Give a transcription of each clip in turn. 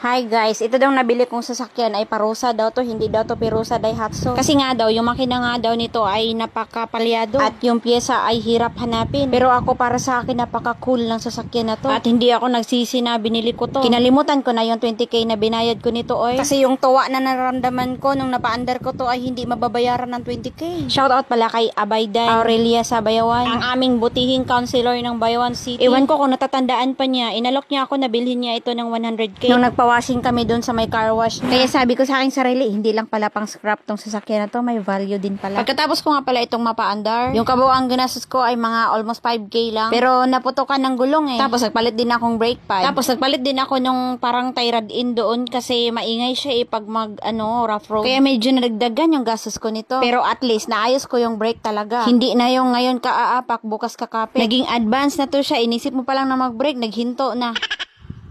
Hi guys, ito daw nabili kong sasakyan ay parusa daw to, hindi daw to Perusa Daihatsu. Kasi nga daw, yung makina nga daw nito ay napakapalyado at yung pyesa ay hirap hanapin. Pero ako para sa akin napaka-cool ng sasakyan na to. At hindi ako nagsisi na binili ko to. Kinalimutan ko na yung 20k na binayad ko nito oy. Kasi yung tuwa na nararamdaman ko nung napaandar ko to ay hindi mababayaran ng 20k. Shoutout pala kay Abayday Aurelia sa Bayawan, ang aming butihing counselor ng Bayawan City. Ewan ko kung natatandaan pa niya, inalok niya ako na bilhin niya ito ng 100k. Nung nagpa-washing kami doon sa may car wash niya. Kaya sabi ko sa aking sarili, hindi lang pala pang scrap tong sasakyan na to, may value din pala. Pagkatapos ko nga pala itong mapaandar, yung kabuuang ginastos ko ay mga almost 5k lang. Pero naputokan ng gulong eh. Tapos nagpalit din akong brake pad. Tapos nagpalit din ako nung parang tie rod in doon kasi maingay siya eh pag mag rough road. Kaya medyo nadagdagan yung gastos ko nito. Pero at least naayos ko yung brake talaga. Hindi na yung ngayon kaaapak, bukas kakapit. Naging advance na to siya. Inisip mo pa lang na mag-brake, naghinto na.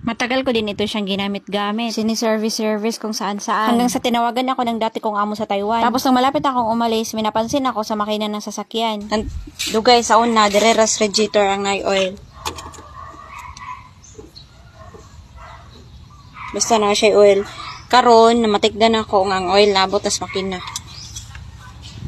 Matagal ko din ito siyang ginamit-gamit. Sini-service kung saan-saan. Hanggang sa tinawagan ako ng dati kong amo sa Taiwan. Tapos nang malapit akong umalis, may napansin ako sa makina ng sasakyan. Dugay sa una, direras radiator ang oil. Basta na siya oil. Karon, namatigdan ako ang oil nabot as makina.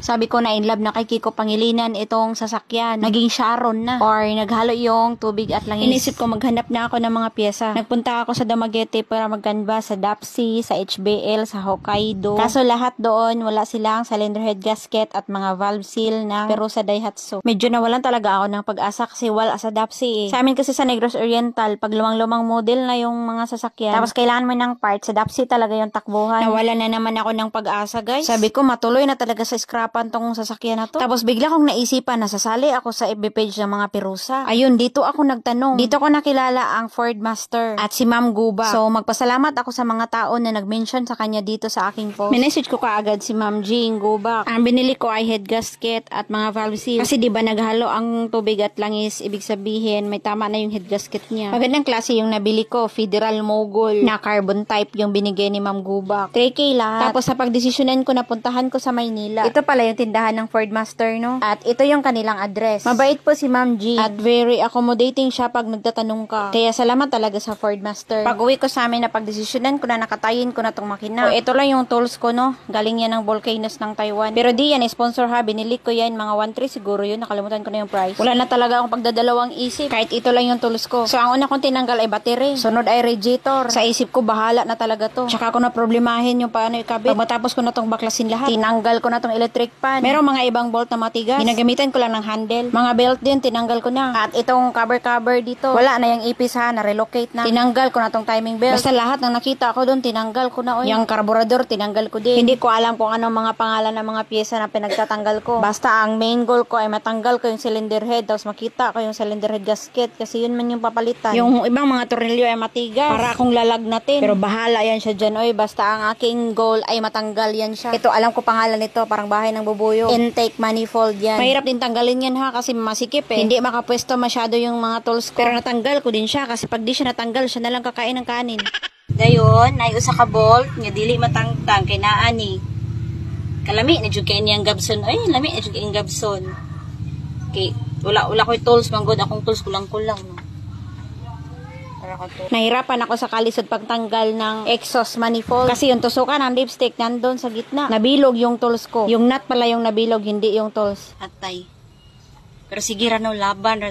Sabi ko na in love na kay Kiko Pangilinan itong sasakyan. Naging Sharon na. Or naghalo yung tubig at langis. Inisip ko maghanap na ako ng mga pyesa. Nagpunta ako sa Dumaguete para mag-canvas sa Dapsi, sa HBL, sa Hokkaido. Kaso lahat doon wala silang cylinder head gasket at mga valve seal ng Perusa Daihatsu. Medyo nawalan talaga ako ng pag-asa kasi wala sa Dapsi eh. Sa amin kasi sa Negros Oriental, pag lumang-lumang model na yung mga sasakyan, tapos kailangan mo ng parts, sa Dapsi talaga yung takbuhan. Nawala na naman ako ng pag-asa guys. Sabi ko matuloy na talaga sa scrap tong sasakyan na to. Tapos bigla kong naisipan na sasali ako sa FB page ng mga Perusa. Ayun, dito ako nagtanong. Dito ko nakilala ang Ford Master at si Ma'am Guba. So magpasalamat ako sa mga tao na nag-mention sa kanya dito sa aking post. Minessage ko kaagad si Ma'am Jean Guba. Ang binili ko ay head gasket at mga valve seal. Kasi diba naghalo ang tubig at langis, ibig sabihin may tama na yung head gasket niya. Magandang klase yung nabili ko, Federal Mogul na carbon type yung binigay ni Ma'am Guba. 3K lahat. Tapos sa pagdesisyonan ko, napuntahan ko sa Maynila. Ito pala yung tindahan ng Ford Master, no? At ito yung kanilang address. Mabait po si Ma'am G. At very accommodating siya pag nagtatanong ka. Kaya salamat talaga sa Ford Master. Pag uwi ko sa amin na pagdesisyonan ko na nakatayin ko na tong makina. O, ito lang yung tools ko, no? Galing yan ng Volcanoes ng Taiwan. Pero di yan, sponsor ha. Binili ko yan, mga 1.3 siguro yun. Nakalimutan ko na yung price. Wala na talaga akong pagdadalawang isip. Kahit ito lang yung tools ko. So, ang una kong tinanggal ay battery. Sunod ay radiator. Sa isip ko, bahala na talaga to. Tsaka ko na problemahin yung paano ikabit. Pag matapos ko na tong baklasin lahat, tinanggal ko na tong electric pan. Merong mga ibang bolt na matigas. Ginagamitan ko lang ng handle. Mga belt din, tinanggal ko na. At itong cover dito, wala na yung ipis ha, na-relocate na. Tinanggal ko na tong timing belt. Basta lahat ng nakita ko doon, tinanggal ko na. Yung carburetor, tinanggal ko din. Hindi ko alam kung anong mga pangalan ng mga pyesa na pinagtatanggal ko. Basta ang main goal ko ay matanggal ko yung cylinder head, tapos makita ko yung cylinder head gasket, kasi yun man yung papalitan. Yung ibang mga tornilyo ay matigas, para akong lalagnatin. Pero bahala yan siya dyan, oy. Basta ang aking goal ay matanggal yan siya. Ito, alam ko pangalan nito, parang bahay ng bubuyo. Intake manifold yan. Mahirap din tanggalin yan ha, kasi masikip eh. Hindi makapwesto masyado yung mga tools ko. Pero natanggal ko din siya, kasi pag di siya natanggal, siya na lang kakain ng kanin. Dayon, ay usa ka bolt, nga dili matangtang, kay naani. Kalami, na jud kay niyang Gabson. Ay, lami, na jud kay Gabson. Okay, wala ko yung tools, manggod akong tools, kulang-kulang. No? Nahirapan ako sa kalisod pagtanggal ng exhaust manifold kasi yung tusukan ng dipstick nandun sa gitna. Nabilog yung tools ko. Yung nut pala yung nabilog, hindi yung tools. Atay. Pero sige rano, laban.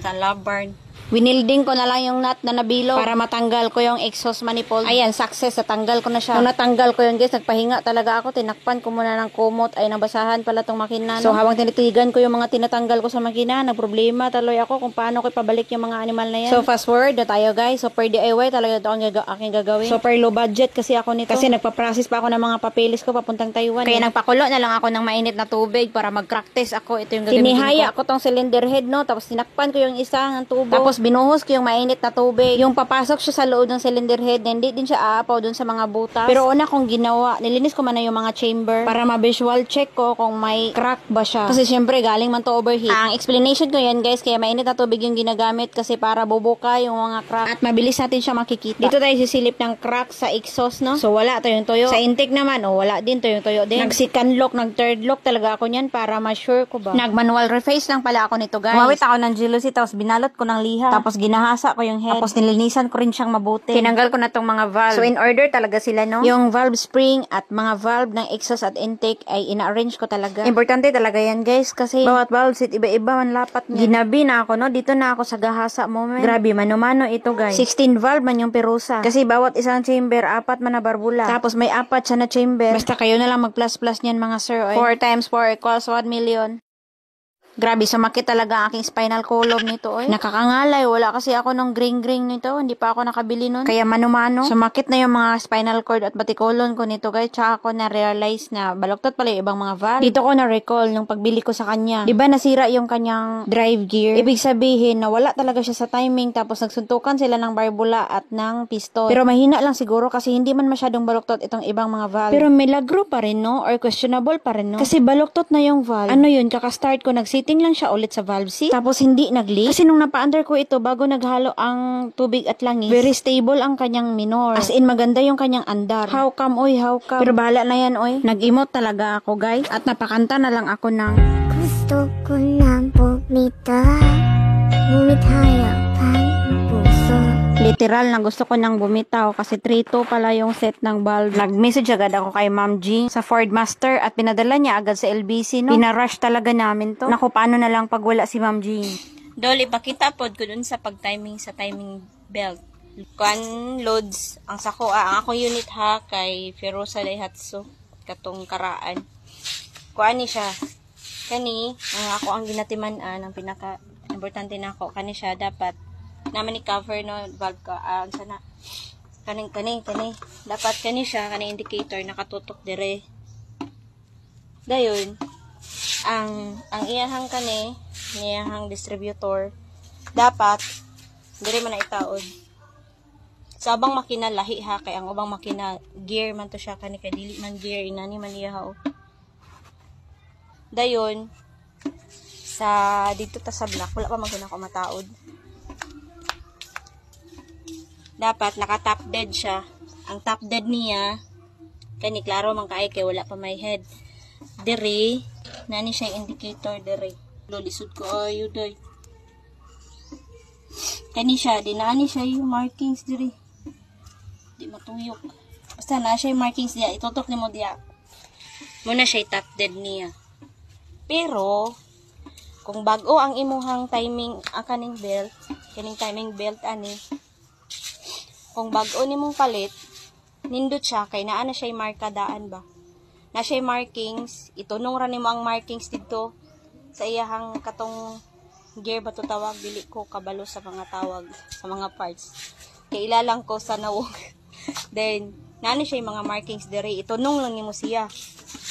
Winilding ko na lang yung nut na nabilog para matanggal ko yung exhaust manifold. Ayan, success. Natanggal ko na siya. Nung natanggal ko yun guys, nagpahinga talaga ako. Tinakpan ko muna ng kumot. Ay, nabasahan pala tong makina. No? So, habang tinitigan ko yung mga tinatanggal ko sa makina, nagproblema taloy ako kung paano ko ipabalik yung mga animal na yan. So, fast forward na tayo guys. So, per DIY talaga ito ang aking gagawin. So, per low budget kasi ako nito. Kasi nagpa-process pa ako ng mga papeles ko papuntang Taiwan. Kaya nagpakulo na lang ako ng mainit na tubig para mag-crack test ako. Ito yung gagamitin ko. Tinihaya ko tong cylinder head, no? Tapos tinakpan ko yung isa ng tubo. Tapos binuhos ko yung mainit na tubig. Yung papasok siya sa loob ng cylinder head, hindi din siya aapaw dun sa mga butas. Pero una kong ginawa, nilinis ko man na yung mga chamber para ma-visual check ko kung may crack ba siya. Kasi syempre, galing man to overheat. Ang explanation ko yan guys, kaya mainit na tubig yung ginagamit kasi para bubuka yung mga crack. At mabilis natin siya makikita. Dito tayo sisilip ng crack sa exhaust, no? So wala tayong toyo. Sa intake naman, wala din tayong toyo din. Nag-second lock, nag-third lock talaga ako niyan para ma-sure ko ba. Nag-manual reface lang pala ako nito guys. Umawit ako ng jealousy, tapos binalot ko ng liha. Tapos ginahasa ko yung head. Tapos nilinisan ko rin siyang mabuti. Tinanggal ko na tong mga valve. So in order talaga sila, no? Yung valve spring at mga valve ng exhaust at intake ay ina-arrange ko talaga. Importante talaga yan, guys, kasi bawat valve seat iba-iba man lapat niya. Ginabi na ako, no? Dito na ako sa gahasa moment. Grabe, mano-mano ito, guys. 16 valve man yung perusa. Kasi bawat isang chamber, 4 man na barbula. Tapos may 4 siya na chamber. Basta kayo na lang mag-plus-plus niyan, mga sir. 4 times 4 equals 1 million. Grabe, sumakit talaga ang aking spinal column nito, oy. Nakakangalay, wala kasi ako nung green-green nito, hindi pa ako nakabili nun. Kaya mano-mano, sumakit na yung mga spinal cord at batikolon ko nito, guys. Tsaka ako na-realize na baluktot pala yung ibang mga valve. Dito ko na-recall nung pagbili ko sa kanya. Diba nasira yung kanyang drive gear? Ibig sabihin na wala talaga siya sa timing, tapos nagsuntukan sila ng barbula at ng piston. Pero mahina lang siguro kasi hindi man masyadong baluktot itong ibang mga valve. Pero milagro pa rin, no? Or questionable pa rin, no? Kasi baluktot na yung valve. Ano yun, kakastart ko, nag-sitting lang siya ulit sa valve seat. Tapos hindi nag-leak. Kasi nung napa-under ko ito, bago naghalo ang tubig at langis, very stable ang kanyang minor. As in, maganda yung kanyang andar. How come, oy? How come? Pero bahala na yan, oy. Nag-emote talaga ako, guys. At napakanta na lang ako ng gusto ko lang bumitaw, bumitaw ang puso. literal na gusto ko nang bumitaw kasi 3-2 pala yung set ng valve. Nag-message agad ako kay Ma'am G sa Ford Master at pinadala niya agad sa LBC, no? Pinarush talaga namin to. Naku, paano na lang pag wala si Ma'am G? Doli, pakita pod ko dun sa pag-timing sa timing belt. Kuan loads ang sako ang akong unit ha kay Ferosa Daihatsu katong karaan. Kuan ni siya. Kani ang ako ang ginatiman ang pinaka importante nako kani siya dapat naman ni cover no valve ka sana kani dapat kani siya kani indicator nakatutok dire. Dayon ang iyahang kani niyahang distributor dapat dire man na itaod sa abang makina lahi ha kay ang ubang makina gear man to siya kani kay dili man gear inani man iya ha. Dayon sa dito ta sa block wala pa maguna ko mataod. Dapat naka top dead siya. Ang top dead niya kani klaro man kaay kay wala pa may head. Dire nani siya indicator dire. Lolisod ko ayo day. Kani siya dinani siya yung markings dire. Di matuyok. Basta na siya yung markings diya itutok nimo diya. Muna siya top dead niya. Pero kung bago ang imuhang timing ang kaning belt, kaning timing belt ani. Kung bago nimong palit, nindot siya kay naa na siya markadaan ba. Na siya markings, itunong ra nimo ang markings dito sa iyahang katong gear ba to tawag dili ko kabalo sa mga tawag sa mga parts. Kay ilalang ko sa nawog. Then naa na siya mga markings dire, itunong lang nimo siya.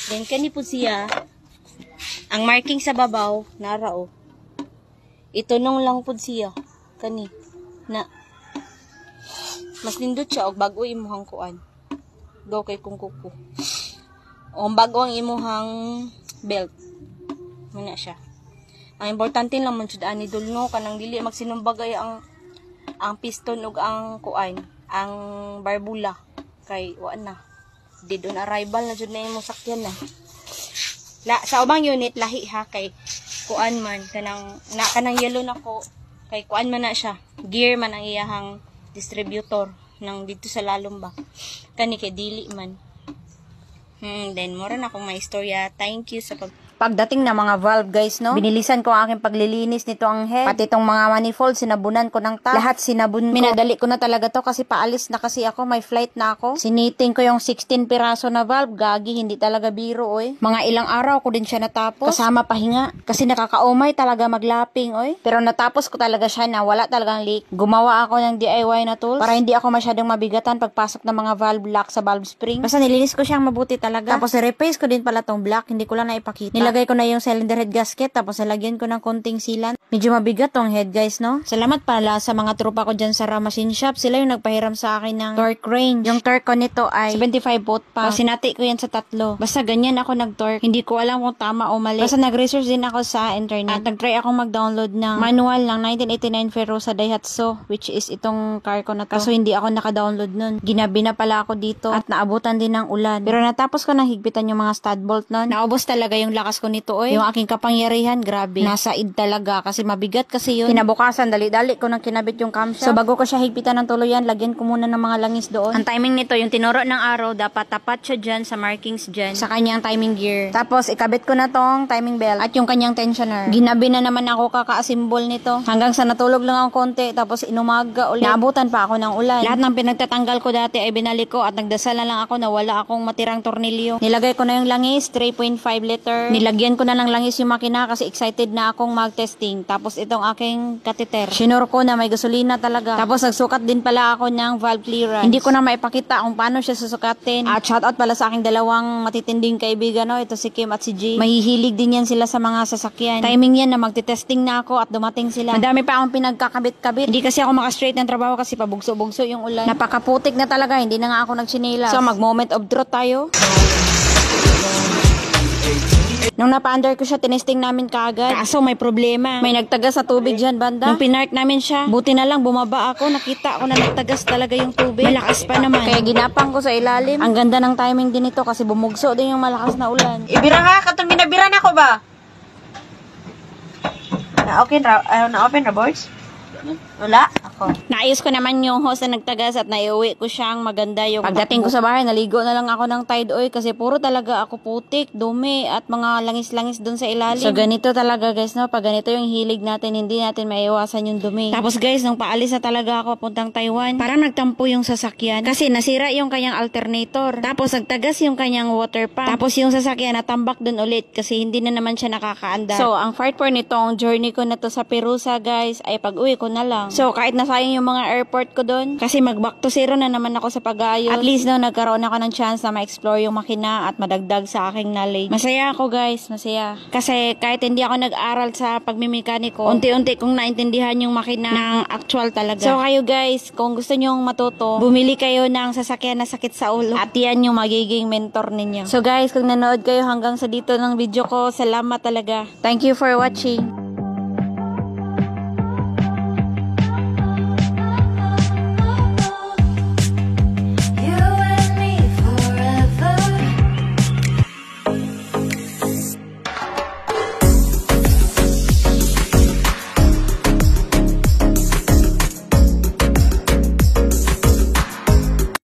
Then kani pud siya ang marking sa babaw nara o. Itunong lang pud siya kani na mas nindot siya og bago imuhang kuan. Go kay kung kuko. O bago ang imuhang belt. Muna siya. Ang importante lang man jud ani dulno kanang dili magsinumbagay ang piston ug ang kuan, ang barbula kay wa na. Dead on arrival na jud na imong sakyan na. Sa ubang unit lahi ha kay kuan man kanang yellow nako kay kuan man na siya. Gear man ang iyahang distributor ng dito sa lalom ba kani kay dili man then mura na akong may istorya. Thank you sa pagdating ng mga valve, guys, no? Binilisan ko ang aking paglilinis nito ang head. Pati itong mga manifold, sinabunan ko ng top. Lahat sinabun ko. Minadali ko na talaga to kasi paalis na kasi ako. May flight na ako. Siniting ko yung 16 piraso na valve. Gagi, hindi talaga biro, oy. Mga ilang araw ko din siya natapos. Kasama pahinga. Kasi nakakaumay talaga maglaping, oy. Pero natapos ko talaga siya na wala talagang leak. Gumawa ako ng DIY na tools para hindi ako masyadong mabigatan pagpasok ng mga valve lock sa valve spring. Basta nilinis ko siyang mabuti talaga. Tapos replace ko din pala tong block. Hindi ko lang naipakita. Nilagay ko na yung cylinder head gasket, tapos nalagyan ko ng konting sealant. Medyo mabigat tong head, guys, no? Salamat pala sa mga tropa ko dyan sa Machine Shop. Sila yung nagpahiram sa akin ng torque range. Yung torque ko nito ay 75 volt pa. Sinati ko yan sa 3. Basta ganyan ako nag-torque. Hindi ko alam kung tama o mali. Basta nag-research din ako sa internet. At nag-try akong mag-download ng manual ng 1989 Ferosa Daihatsu, which is itong car ko na to. Kaso hindi ako naka-download nun. Ginabi na pala ako dito at naabutan din ng ulan. Pero natapos ko nang higpitan yung mga stud bolt nun. Naubos talaga yung lakas ko nito Yung aking kapangyarihan, grabe. Nasa id talaga kasi mabigat kasi yun. Kinabukasan, dali-dali ko nang kinabit yung camshaft. So bago ko siya higpitan ng tuluyan, lagyan ko muna ng mga langis doon. Ang timing nito, yung tinuro ng araw, dapat tapat siya dyan sa markings dyan sa kanyang timing gear. Tapos ikabit ko na tong timing belt at yung kanyang tensioner. Ginabi na naman ako kaka-assemble nito. Hanggang sa natulog lang ako konti, tapos inumaga ulit. Naabutan pa ako ng ulan. Lahat ng pinagtatanggal ko dati ay binalik ko at nagdasal na lang ako na wala akong matirang tornilyo. Nilagay ko na yung langis, 3.5 liter. Nilagyan ko na lang langis yung makina kasi excited na akong mag-testing. Tapos itong aking catheter. Shinur ko na may gasolina talaga. Tapos nagsukat din pala ako ng valve clearance. Hindi ko na maipakita kung paano siya susukatin. At shoutout pala sa aking dalawang matitinding kaibigan, ito si Kim at si G. Mahihilig din yan sila sa mga sasakyan. Timing yan na magtitesting na ako at dumating sila. Madami pa akong pinagkakabit-kabit. Hindi kasi ako makastraight ng trabaho kasi pabugso-bugso yung ulan. Napakaputik na talaga, hindi na nga ako nagchinelas. So mag-moment of truth tayo. Nung napa-under ko siya, tinesting namin kaagad. Kaso may problema. May nagtagas sa tubig dyan, banda. Nung pinark namin siya, buti na lang bumaba ako. Nakita ko na nagtagas talaga yung tubig. Malakas pa naman. Kaya ginapang ko sa ilalim. Ang ganda ng timing din ito kasi bumugso din yung malakas na ulan. Ibira nga, katong binabira na ko ba? Na-open na, boys? Wala? Ako. Naayos ko naman yung hose na nagtagas at naiuwi ko siyang maganda yung pagdating ko sa bahay, naligo na lang ako ng Tide Oil kasi puro talaga ako putik, dumi at mga langis-langis dun sa ilalim. So ganito talaga guys, no? Pag ganito yung hilig natin, hindi natin maiiwasan yung dumi. Tapos guys, nung paalis na talaga ako papuntang Taiwan, parang nagtampo yung sasakyan kasi nasira yung kanyang alternator. Tapos nagtagas yung kanyang water pump. Tapos yung sasakyan natambak dun ulit kasi hindi na naman siya nakakaandar. So ang part 4 nitong journey ko na to sa Perusa guys ay pag-uwi ko na lang. So kahit nasayang yung mga airport ko doon kasi mag back to zero na naman ako sa pag-aayos. At least no, nagkaroon ako ng chance na ma-explore yung makina at madagdag sa aking knowledge. Masaya ako guys, masaya. Kasi kahit hindi ako nag-aral sa pagmimekaniko, unti-unti kong naintindihan yung makina ng actual talaga. So kayo guys, kung gusto nyong matuto, bumili kayo ng sasakyan na sakit sa ulo at yan yung magiging mentor ninyo. So guys, kung nanood kayo hanggang sa dito ng video ko, salamat talaga. Thank you for watching.